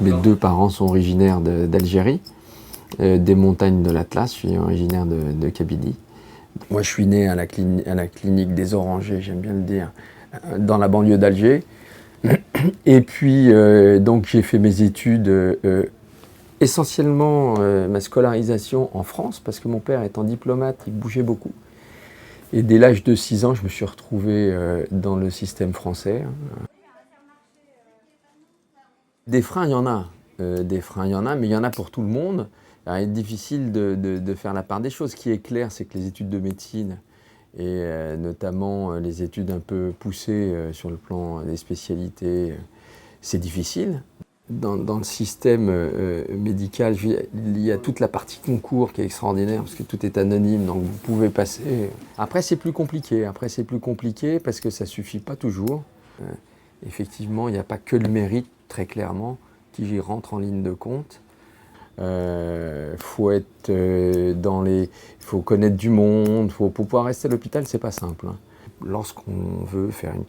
Mes deux parents sont originaires d'Algérie, des montagnes de l'Atlas. Je suis originaire de Kabylie. Moi, je suis né à la clinique des Orangers, j'aime bien le dire, dans la banlieue d'Alger. Et puis, donc, j'ai fait mes études, essentiellement ma scolarisation en France, parce que mon père étant diplomate, il bougeait beaucoup. Et dès l'âge de 6 ans, je me suis retrouvé dans le système français. Des freins, il y en a. Des freins, il y en a, mais il y en a pour tout le monde. Alors, il est difficile de faire la part des choses. Ce qui est clair, c'est que les études de médecine, et notamment les études un peu poussées sur le plan des spécialités, c'est difficile. Dans le système médical, il y a toute la partie concours qui est extraordinaire, parce que tout est anonyme, donc vous pouvez passer. Après, c'est plus compliqué. Parce que ça ne suffit pas toujours. Effectivement, il n'y a pas que le mérite, très clairement, qui rentre en ligne de compte. Faut connaître du monde, pour pouvoir rester à l'hôpital, c'est pas simple. Lorsqu'on veut faire une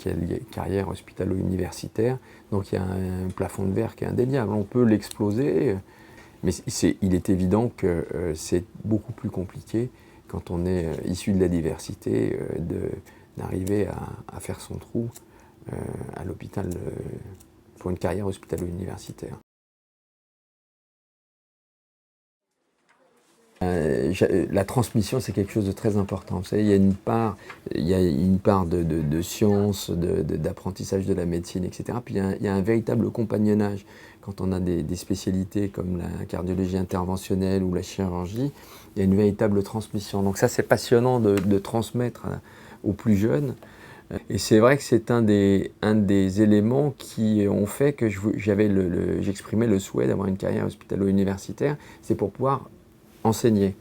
carrière hospitalo-universitaire, donc il y a un plafond de verre qui est indéniable. On peut l'exploser, mais il est évident que c'est beaucoup plus compliqué quand on est issu de la diversité d'arriver à faire son trou à l'hôpital pour une carrière hospitalo-universitaire. La transmission, c'est quelque chose de très important. Vous savez, il y a une part de science, d'apprentissage de la médecine, etc. Puis il y a un véritable compagnonnage. Quand on a des spécialités comme la cardiologie interventionnelle ou la chirurgie, il y a une véritable transmission. Donc ça, c'est passionnant de transmettre aux plus jeunes. Et c'est vrai que c'est un des éléments qui ont fait que j'exprimais le souhait d'avoir une carrière hospitalo-universitaire. C'est pour pouvoir enseigner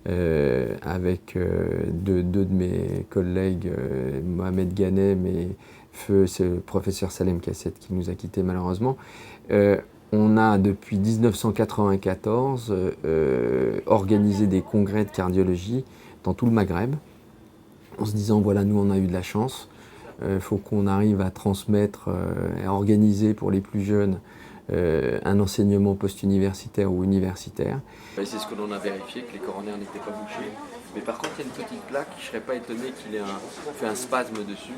avec deux de mes collègues, Mohamed Ghanem et feu, c'est le professeur Salem Kassette qui nous a quittés malheureusement. On a depuis 1994 organisé des congrès de cardiologie dans tout le Maghreb, en se disant voilà, nous on a eu de la chance, faut qu'on arrive à transmettre, à organiser pour les plus jeunes un enseignement post-universitaire ou universitaire. Et c'est ce que l'on a vérifié, que les coronaires n'étaient pas bouchés. Mais par contre, il y a une petite plaque, je ne serais pas étonné qu'il ait fait un spasme dessus.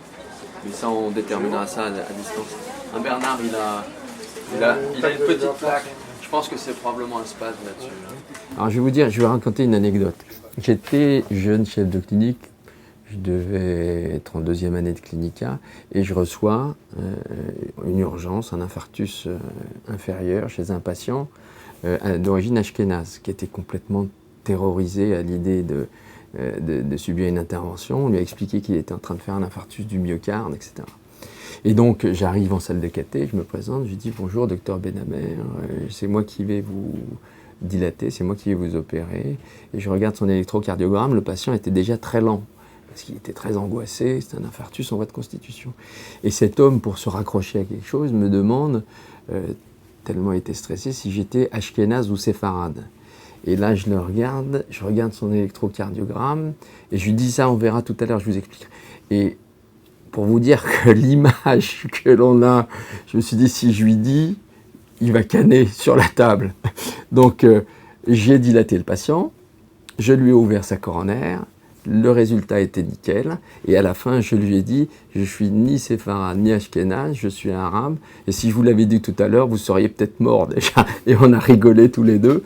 Mais ça, on déterminera ça à distance. Bernard, il a une petite plaque. Je pense que c'est probablement un spasme là-dessus. Alors je vais raconter une anecdote. J'étais jeune chef de clinique. Je devais être en 2e année de clinica et je reçois une urgence, un infarctus inférieur chez un patient d'origine ashkénaze qui était complètement terrorisé à l'idée de subir une intervention. On lui a expliqué qu'il était en train de faire un infarctus du myocarde, etc. Et donc j'arrive en salle de cathé, je me présente, je lui dis bonjour docteur Benamer, c'est moi qui vais vous dilater, c'est moi qui vais vous opérer. Et je regarde son électrocardiogramme, le patient était déjà très lent. Parce qu'il était très angoissé, c'était un infarctus en voie de constitution. Et cet homme, pour se raccrocher à quelque chose, me demande, tellement il était stressé, si j'étais ashkénaze ou séfarade. Et là, je regarde son électrocardiogramme, et je lui dis ça, on verra tout à l'heure, je vous explique. Et pour vous dire que l'image que l'on a, je me suis dit, si je lui dis, il va canner sur la table. Donc, j'ai dilaté le patient, je lui ai ouvert sa coronaire, le résultat était nickel, et à la fin, je lui ai dit, je suis ni séfarade ni ashkénaze, je suis arabe, et si je vous l'avais dit tout à l'heure, vous seriez peut-être mort déjà. Et on a rigolé tous les deux.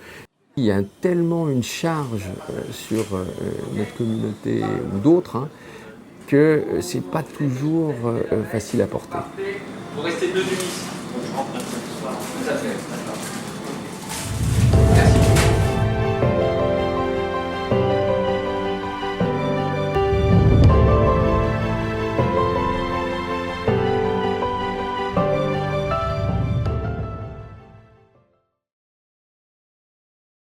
Il y a tellement une charge sur notre communauté ou d'autres, que c'est pas toujours facile à porter. Vous restez 2 minutes. Je rentre tout à fait.